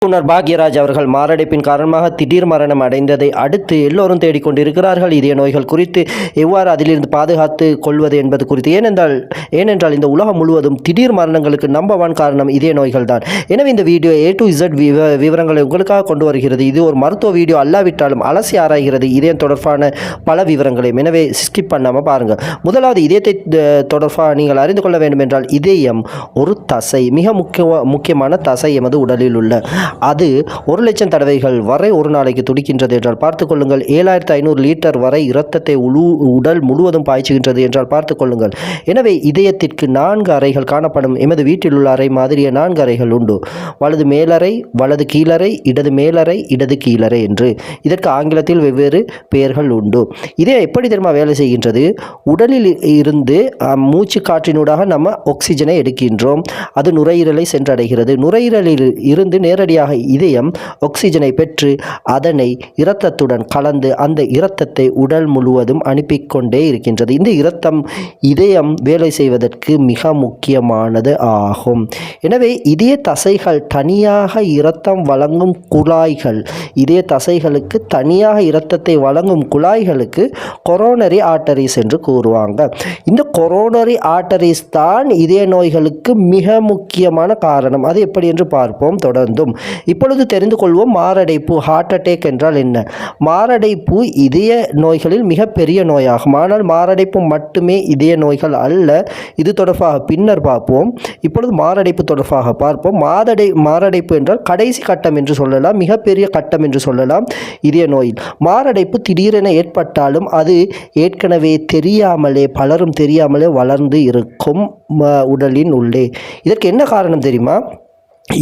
இயக்குனர் பாக்யராஜ் அவர்கள் மாரடைப்பின் காரணமாக திடீர் மரணம் அடைந்ததை அடுத்து எல்லோரும் தேடிக்கொண்டிருக்கிறார்கள். இதய நோய்கள் குறித்து எவ்வாறு அதிலிருந்து பாதுகாத்து கொள்வது என்பது குறித்து. ஏனென்றால் இந்த உலகம் முழுவதும் திடீர் மரணங்களுக்கு நம்பர் 1 காரணம் இதய நோய்கள் தான். எனவே இந்த வீடியோ A to Z விவரங்களை உங்களுக்காக கொண்டு வருகிறது. இது ஒரு மருத்துவ வீடியோ அல்லாவிட்டாலும் அலசி ஆராய்கிறது இதயம் தொடர்பான பல விவரங்களையும். எனவே ஸ்கிப் பண்ணாமல் பாருங்கள். முதலாவது இதயத்தை தொடர்பாக நீங்கள் அறிந்து கொள்ள வேண்டும் என்றால், இதயம் ஒரு தசை, மிக முக்கியமான தசை எமது உடலில் உள்ள. அது 1,00,000 தடவைகள் வரை ஒரு நாளைக்கு துடிக்கின்றது என்றால் பார்த்துக் கொள்ளுங்கள். 7,500 லிட்டர் வரை இரத்தத்தை உடல் முழுவதும் பாய்ச்சுகின்றது என்றால் பார்த்துக் கொள்ளுங்கள். எனவே இதயத்திற்கு 4 அறைகள் காணப்படும். எமது வீட்டில் உள்ள அறை மாதிரியே 4 அறைகள் உண்டு. வலது மேலறை, வலது கீழறை, இடது மேலறை, இடது கீழறை என்று. இதற்கு ஆங்கிலத்தில் வெவ்வேறு பெயர்கள் உண்டு. இதயம் எப்படி தெரியுமா வேலை செய்கின்றது? உடலில் இருந்து மூச்சு காற்றினூடாக நம்ம ஆக்சிஜனை எடுக்கின்றோம். அது நுரையீரலை சென்றடைகிறது. நுரையீரலில் இருந்து நேரடியாக இதயம் ஆக்சிஜனை பெற்று அதனை இரத்தத்துடன் கலந்து அந்த இரத்தத்தை உடல் முழுவதும் அனுப்பிக்கொண்டே இருக்கின்றது. இந்த இதயம் வேலை செய்வதற்கு மிக முக்கியமானது ஆகும். எனவே இதய தசைகள் தனியாக இரத்தம் வழங்கும் குழாய்கள், இதய தசைகளுக்கு தனியாக இரத்தத்தை வழங்கும் குழாய்களுக்கு கொரோனரி ஆர்டரிஸ் என்று கூறுவாங்க. இந்த கொரோனரி ஆர்டரிஸ் தான் இதய நோய்களுக்கு மிக முக்கியமான காரணம். அது எப்படி என்று பார்ப்போம் தொடர்ந்தும். இப்பொழுது தெரிந்து கொள்வோம் மாரடைப்பு, ஹார்ட் அட்டாக் என்றால் என்ன. மாரடைப்பு இதய நோய்களில் மிகப்பெரிய நோயாகும். ஆனால் மாரடைப்பு மட்டுமே இதய நோய்கள் அல்ல. இது தொடர்பாக பின்னர் பார்ப்போம். இப்பொழுது மாரடைப்பு தொடர்பாக பார்ப்போம். மாரடைப்பு என்றால் கடைசி கட்டம் என்று சொல்லலாம், மிகப்பெரிய கட்டம் என்று சொல்லலாம் இதய நோயில். மாரடைப்பு திடீரென ஏற்பட்டாலும் அது ஏற்கனவே பலரும் தெரியாமலே வளர்ந்து இருக்கும் உடலின் உள்ளே. இதற்கு என்ன காரணம் தெரியுமா?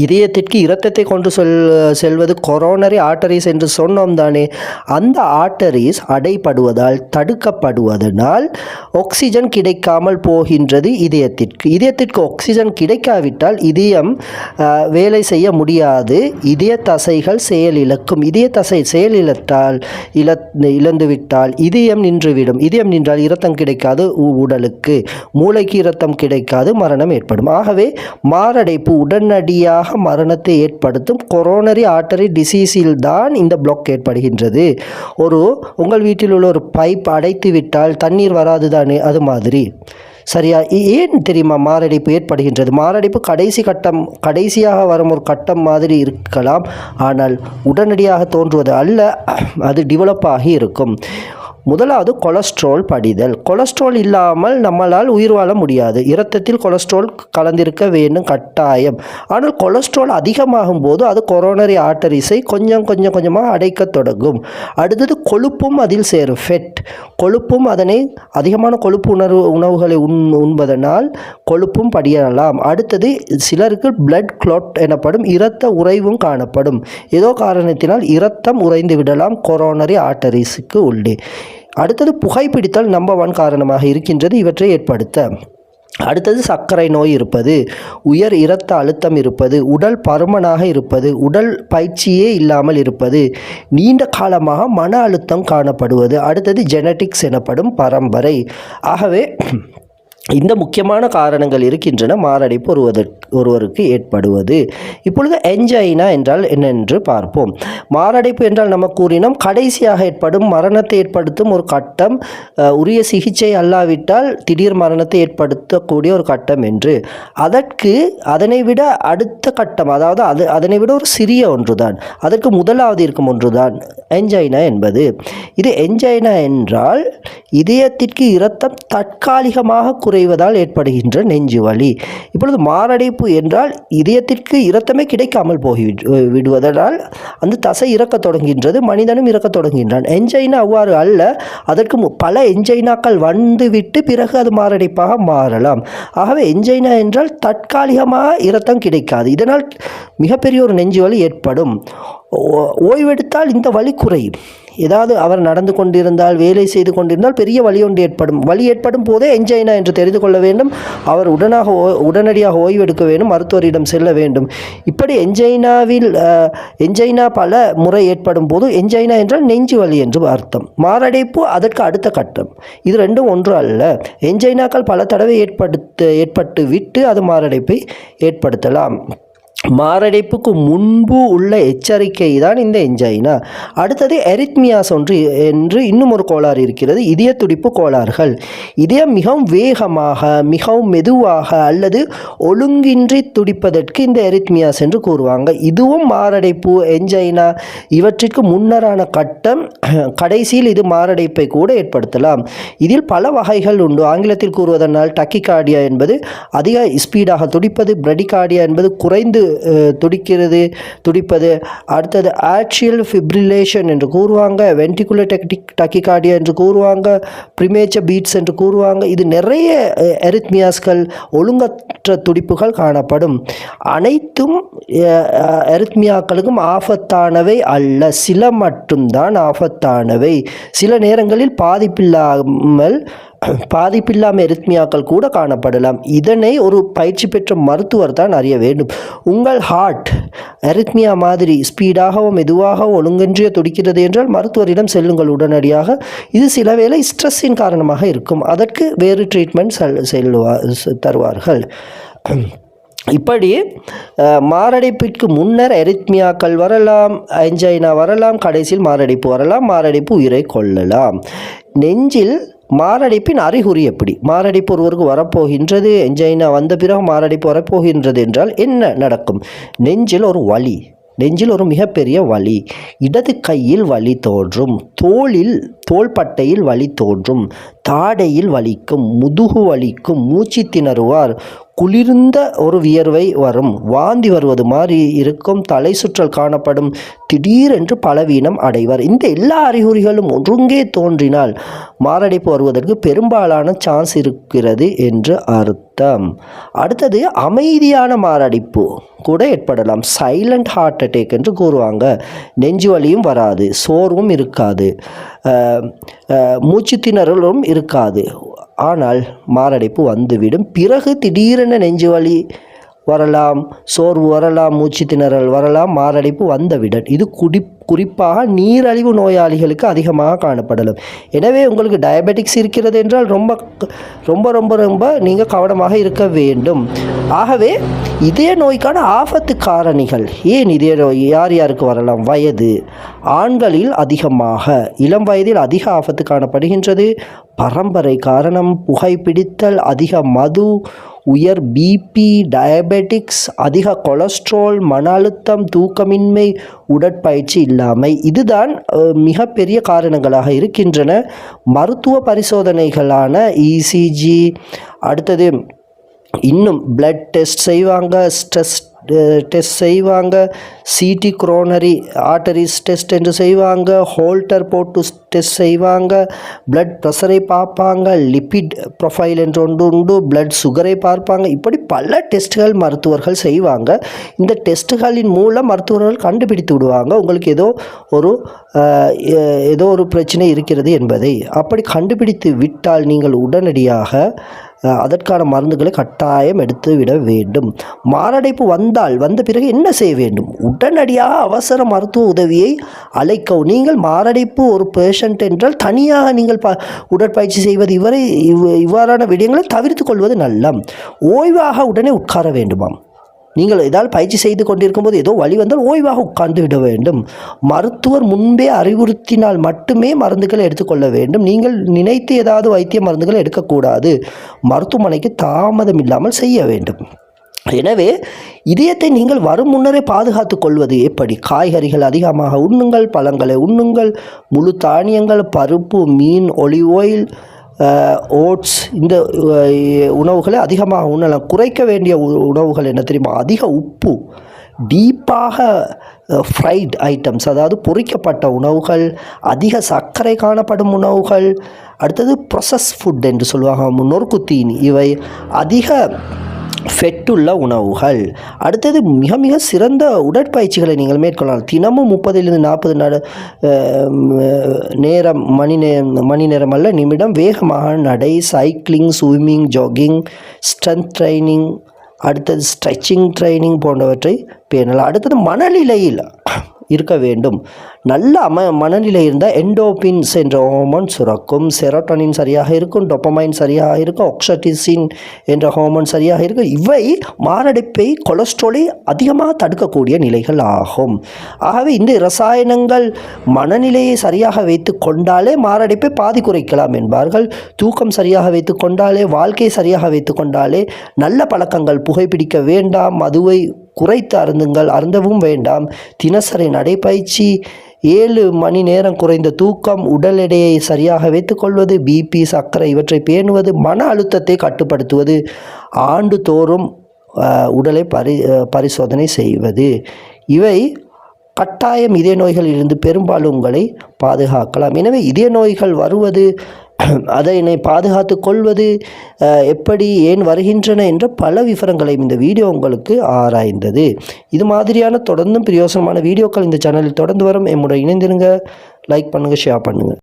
இதயத்திற்கு இரத்தத்தை கொண்டு செல்வது கொரோனரி ஆர்டரிஸ் என்று சொன்னோம் தானே. அந்த ஆர்டரிஸ் அடைபடுவதால், தடுக்கப்படுவதனால் ஆக்சிஜன் கிடைக்காமல் போகின்றது இதயத்திற்கு ஆக்சிஜன் கிடைக்காவிட்டால் இதயம் வேலை செய்ய முடியாது. இதய தசைகள் செயலிழக்கும். இதய தசை இழந்துவிட்டால் இதயம் நின்றுவிடும். இதயம் நின்றால் இரத்தம் கிடைக்காது உடலுக்கு. மூளைக்கு இரத்தம் கிடைக்காது, மரணம் ஏற்படும். ஆகவே மாரடைப்பு உடனடியாக மரணத்தை ஏற்படுத்தும். கொரோனரி ஆர்டரி டிசீஸில் தான் இந்த பிளாக் ஏற்படுகின்றது. உங்கள் வீட்டில் உள்ள ஒரு பைப் அடைத்து விட்டால் தண்ணீர் வராது தானே, அது மாதிரி. சரியா? ஏன் தெரியுமா மாரடைப்பு ஏற்படுகின்றது? மாரடைப்பு கடைசியாக வரும் ஒரு கட்டம் மாதிரி இருக்கலாம். ஆனால் உடனடியாக தோன்றுவது அல்ல, அது டெவலப் ஆகி இருக்கும். முதலாவது கொலஸ்ட்ரால் படிதல். கொலஸ்ட்ரால் இல்லாமல் நம்மளால் உயிர் வாழ முடியாது. இரத்தத்தில் கொலஸ்ட்ரால் கலந்திருக்க வேண்டும் கட்டாயம். ஆனால் கொலஸ்ட்ரால் அதிகமாகும் போது அது கொரோனரி ஆர்டரிஸை கொஞ்சமாக அடைக்க தொடங்கும். அடுத்தது கொழுப்பும் அதில் சேரும், ஃபெட். கொழுப்பும் அதிகமான கொழுப்பு உணவுகளை உண்பதனால் கொழுப்பும் படியலாம். அடுத்தது சிலருக்கு பிளட் கிளாட் எனப்படும் இரத்த உறைவும் காணப்படும். ஏதோ காரணத்தினால் இரத்தம் உறைந்து விடலாம் கொரோனரி ஆர்டரிஸுக்கு உள்ளே. அடுத்தது புகைப்பிடித்தல் நம்பர் 1 காரணமாக இருக்கின்றது இவற்றை ஏற்படுத்த. அடுத்தது சர்க்கரை நோய் இருப்பது, உயர் இரத்த அழுத்தம் இருப்பது, உடல் பருமனாக இருப்பது, உடல் பயிற்சியே இல்லாமல் இருப்பது, நீண்ட காலமாக மன அழுத்தம் காணப்படுவது. அடுத்தது ஜெனட்டிக்ஸ் எனப்படும் பரம்பரை. ஆகவே இந்த முக்கியமான காரணங்கள் இருக்கின்றன மாரடைப்பு ஒருவருக்கு ஏற்படுவது. இப்பொழுது என்ஜைனா என்றால் என்னென்று பார்ப்போம். மாரடைப்பு என்றால் நம்ம கூறினோம் கடைசியாக ஏற்படும் மரணத்தை ஏற்படுத்தும் ஒரு கட்டம், உரிய சிகிச்சை அல்லாவிட்டால் திடீர் மரணத்தை ஏற்படுத்தக்கூடிய ஒரு கட்டம் என்று. அதனை விட அடுத்த கட்டம், அதாவது அதனை விட ஒரு சிறிய ஒன்றுதான், அதற்கு முதலாவது இருக்கும் ஒன்றுதான் என்ஜைனா என்பது. இது என்ஜைனா என்றால் இதயத்திற்கு இரத்தம் தற்காலிகமாக குறைவதால் ஏற்படுகின்ற நெஞ்சு வலி. இப்பொழுது மாரடைப்பு என்றால் இதயத்திற்கு இரத்தமே கிடைக்காமல் விடுவதனால் அந்த தசை இறக்க தொடங்குகின்றது, மனிதனும் இறக்க தொடங்குகின்றான். என்ஜைனா அவ்வாறு அல்ல. அதற்கு பல என்ஜைனாக்கள் வந்துவிட்டு பிறகு அது மாரடைப்பாக மாறலாம். ஆகவே என்ஜைனா என்றால் தற்காலிகமாக இரத்தம் கிடைக்காது. இதனால் மிகப்பெரிய ஒரு நெஞ்சு வலி ஏற்படும். ஓய்வெடுத்தால் இந்த வலி குறையும். ஏதாவது அவர் நடந்து கொண்டிருந்தால், வேலை செய்து கொண்டிருந்தால் பெரிய வலி ஒன்று ஏற்படும். வலி ஏற்படும் போதே என்ஜைனா என்று தெரிந்து கொள்ள வேண்டும். அவர் உடனடியாக ஓய்வெடுக்க வேண்டும், மருத்துவரிடம் செல்ல வேண்டும். இப்படி என்ஜைனா பல முறை ஏற்படும் போது என்ஜைனா என்றால் நெஞ்சு வலி என்று அர்த்தம். மாரடைப்பு அதற்கு அடுத்த கட்டம். இது ரெண்டும் ஒன்று அல்ல. என்ஜைனாக்கள் பல தடவை ஏற்பட்டு விட்டு அது மாரடைப்பை ஏற்படுத்தலாம். மாரடைப்புக்கு முன்பு உள்ள எச்சரிக்கை தான் இந்த என்ஜைனா. அடுத்தது எரித்மியாஸ் என்று இன்னும் ஒரு கோளாறு இருக்கிறது, இதய துடிப்பு கோளாறுகள். இதயம் மிகவும் வேகமாக, மிகவும் மெதுவாக அல்லது ஒழுங்கின்றி துடிப்பதற்கு இந்த எரித்மியாஸ் என்று கூறுவாங்க. இதுவும் மாரடைப்பு, என்ஜைனா இவற்றிற்கு முன்னரான கட்டம். கடைசியில் இது மாரடைப்பை கூட ஏற்படுத்தலாம். இதில் பல வகைகள் உண்டு. ஆங்கிலத்தில் கூறுவதனால் டக்கிகார்டியா என்பது அதிக ஸ்பீடாக துடிப்பது, பிரடிகார்டியா என்பது குறைந்து துடிப்பது. அடுத்தது ஆட்ரியல் ஃபிப்ரிலேஷன் என்று கூறுவாங்க, வென்டிகுலர் டக்கிகார்டியா என்று கூறுவாங்க, ப்ரிமேச்சர் பீட்ஸ் என்று கூறுவாங்க. இது நிறைய எரித்மியாஸ்கள், ஒழுங்கற்ற துடிப்புகள் காணப்படும். அனைத்தும் எரித்மியாக்களுக்கும் ஆபத்தானவை அல்ல, சில மட்டும்தான் ஆபத்தானவை. சில நேரங்களில் பாதிப்பில்லாமல் எரித்மியாக்கள் கூட காணப்படலாம். இதனை ஒரு பயிற்சி பெற்ற மருத்துவர் தான் அறிய வேண்டும். உங்கள் ஹார்ட் எரித்மியா மாதிரி ஸ்பீடாகவோ மெதுவாகவோ ஒழுங்கின்றிய துடிக்கிறது என்றால் மருத்துவரிடம் செல்லுங்கள் உடனடியாக. இது சில வேளை ஸ்ட்ரெஸ்ஸின் காரணமாக இருக்கும், அதற்கு வேறு ட்ரீட்மெண்ட் தருவார்கள். இப்படி மாரடைப்பிற்கு முன்னர் எரித்மியாக்கள் வரலாம், என்ஜைனா வரலாம், கடைசியில் மாரடைப்பு வரலாம். மாரடைப்பு உயிரை கொள்ளலாம். நெஞ்சில் மாரடைப்பின் அறிகுறி எப்படி? மாரடைப்பு ஒருவருக்கு வரப்போகின்றது, என்ஜைனா வந்த பிறகு மாரடைப்பு வரப்போகின்றது என்றால் என்ன நடக்கும்? நெஞ்சில் ஒரு வலி, நெஞ்சில் ஒரு மிகப்பெரிய வலி, இடது கையில் வலி தோன்றும், தோள்பட்டையில் வலி தோன்றும், தாடையில் வலிக்கும், முதுகு வலிக்கும், மூச்சு திணறுவார், குளிர்ந்த ஒரு வியர்வை வரும், வாந்தி வருவது மாதிரி இருக்கும், தலை சுற்றல் காணப்படும், திடீரென்று பலவீனம் அடைவார். இந்த எல்லா அறிகுறிகளும் ஒருங்கே தோன்றினால் மாரடைப்பு வருவதற்கு பெரும்பாலான சான்ஸ் இருக்கிறது என்று அர்த்தம். அடுத்தது அமைதியான மாரடைப்பு கூட ஏற்படலாம், சைலண்ட் ஹார்ட் அட்டாக் என்று கூறுவாங்க. நெஞ்சு வலியும் வராது, சோர்வும் இருக்காது, மூச்சு திணறலும் இருக்காது. ஆனால் மாரடைப்பு வந்துவிடும். பிறகு திடீரென நெஞ்சு வலி வரலாம், சோர்வு வரலாம், மூச்சு திணறல் வரலாம், மாரடைப்பு வந்துவிடும். இது குறிப்பாக நீரழிவு நோயாளிகளுக்கு அதிகமாக காணப்படலாம். எனவே உங்களுக்கு டயபெட்டிக்ஸ் இருக்கிறது என்றால் ரொம்ப ரொம்ப ரொம்ப ரொம்ப நீங்கள் கவனமாக இருக்க வேண்டும். ஆகவே இதய நோய்க்கான ஆபத்து காரணிகள். ஏன் இதய நோய் யார் யாருக்கு வரலாம்? வயது, ஆண்களில் அதிகமாக, இளம் வயதில் அதிக ஆபத்து காணப்படுகின்றது. பரம்பரை காரணம், புகைப்பிடித்தல், அதிக மது, உயர் பிபி, டயபெட்டிக்ஸ், அதிக கொலஸ்ட்ரால், மன அழுத்தம், தூக்கமின்மை, உடற்பயிற்சி இல்லாமை, இதுதான் மிகப்பெரிய காரணங்களாக இருக்கின்றன. மருத்துவ பரிசோதனைகளான இசிஜி, அடுத்தது இன்னும் பிளட் டெஸ்ட் செய்வாங்க, ஸ்ட்ரெஸ் டெஸ்ட் செய்வாங்க, சிடி கொரோனரி ஆர்டரிஸ் டெஸ்ட் என்று செய்வாங்க, ஹோல்டர் போட்டு டெஸ்ட் செய்வாங்க, பிளட் ப்ரெஷரை பார்ப்பாங்க, லிப்பிட் ப்ரொஃபைல் என்று ஒன்று உண்டு, பிளட் சுகரை பார்ப்பாங்க. இப்படி பல டெஸ்ட்டுகள் மருத்துவர்கள் செய்வாங்க. இந்த டெஸ்ட்டுகளின் மூலம் மருத்துவர்கள் கண்டுபிடித்து விடுவாங்க உங்களுக்கு ஏதோ ஒரு பிரச்சனை இருக்கிறது என்பதை. அப்படி கண்டுபிடித்து விட்டால் நீங்கள் உடனடியாக அதற்கான மருந்துகளை கட்டாயம் எடுத்து விட வேண்டும். மாரடைப்பு வந்த பிறகு என்ன செய்ய வேண்டும்? உடனடியாக அவசர மருத்துவ உதவியை அழைக்கவும். நீங்கள் மாரடைப்பு ஒரு பேஷண்ட் என்றால் தனியாக நீங்கள் உடற்பயிற்சி செய்வது இவ்வாறான விடயங்களை தவிர்த்து கொள்வது நல்ல. ஓய்வாக உடனே உட்கார வேண்டுமாம். நீங்கள் ஏதாவது பயிற்சி செய்து கொண்டிருக்கும் போது ஏதோ வலி வந்தால் ஓய்வாக உட்கார்ந்து விட வேண்டும். மருத்துவர் முன்பே அறிவுறுத்தினால் மட்டுமே மருந்துகளை எடுத்துக்கொள்ள வேண்டும். நீங்கள் நினைத்து ஏதாவது வைத்திய மருந்துகளை எடுக்கக்கூடாது. மருத்துவமனைக்கு தாமதம் இல்லாமல் செய்ய வேண்டும். எனவே இதயத்தை நீங்கள் வரும் முன்னரே பாதுகாத்து கொள்வது எப்படி? காய்கறிகள் அதிகமாக உண்ணுங்கள், பழங்களை உண்ணுங்கள், முழு தானியங்கள், பருப்பு, மீன், ஒலிவ் ஆயில், ஓட்ஸ், இந்த உணவுகளை அதிகமாக உண்ணலாம். குறைக்க வேண்டிய உணவுகள் என்ன தெரியுமா? அதிக உப்பு, டீப்பாக ஃப்ரைட் ஐட்டம்ஸ், அதாவது பொரிக்கப்பட்ட உணவுகள், அதிக சர்க்கரை காணப்படும் உணவுகள், அடுத்தது ப்ரொசஸ் ஃபுட் என்று சொல்லுவாங்க, நொறுக்குத்தீனி, இவை அதிக ஃபெட்டுள்ள உணவுகள். அடுத்தது மிக மிக சிறந்த உடற்பயிற்சிகளை நீங்கள் மேற்கொள்ளலாம். தினமும் 30-40 மணி நேரம் அல்ல நிமிடம் வேகமாக நடை, cycling, swimming, jogging, strength training, அடுத்தது ஸ்ட்ரெச்சிங் ட்ரைனிங் போன்றவற்றை பேணலாம். அடுத்தது மனநிலையில் இருக்க வேண்டும். நல்ல மனநிலை இருந்தால் எண்டோபின்ஸ் என்ற ஹார்மோன் சுரக்கும், செரோட்டோனின் சரியாக இருக்கும், டொப்பமைன் சரியாக இருக்கும், ஆக்சிடோசின் என்ற ஹார்மோன் சரியாக இருக்கும். இவை மாரடைப்பை, கொலஸ்ட்ராலை அதிகமாக தடுக்கக்கூடிய நிலைகள் ஆகும். ஆகவே இந்த இரசாயனங்கள் மனநிலையை சரியாக வைத்து கொண்டாலே மாரடைப்பை பாதி குறைக்கலாம் என்பார்கள். தூக்கம் சரியாக வைத்து கொண்டாலே, வாழ்க்கையை சரியாக வைத்து கொண்டாலே, நல்ல பழக்கங்கள், புகைப்பிடிக்க வேண்டாம், மதுவை குறைத்து அருந்தவும் வேண்டாம், தினசரி நடைப்பயிற்சி, 7 மணி நேரம் குறைந்த தூக்கம், உடல் எடையை சரியாக வைத்துக்கொள்வது, பிபி, சர்க்கரை இவற்றை பேணுவது, மன அழுத்தத்தை கட்டுப்படுத்துவது, ஆண்டுதோறும் உடலை பரிசோதனை செய்வது, இவை கட்டாயம் இதய நோய்களிலிருந்து பெரும்பாலும் உங்களை பாதுகாக்கலாம். எனவே இதய நோய்கள் வருவது, அதனை பாதுகாத்து கொள்வது எப்படி, ஏன் வருகின்றன என்ற பல விவரங்களையும் இந்த வீடியோ உங்களுக்கு ஆராய்ந்தது. இது மாதிரியான தொடர்ந்தும் பிரயோசனமான வீடியோக்கள் இந்த சேனலில் தொடர்ந்து வரும். எம்முடன் இணைந்திருங்க. லைக் பண்ணுங்கள், ஷேர் பண்ணுங்கள்.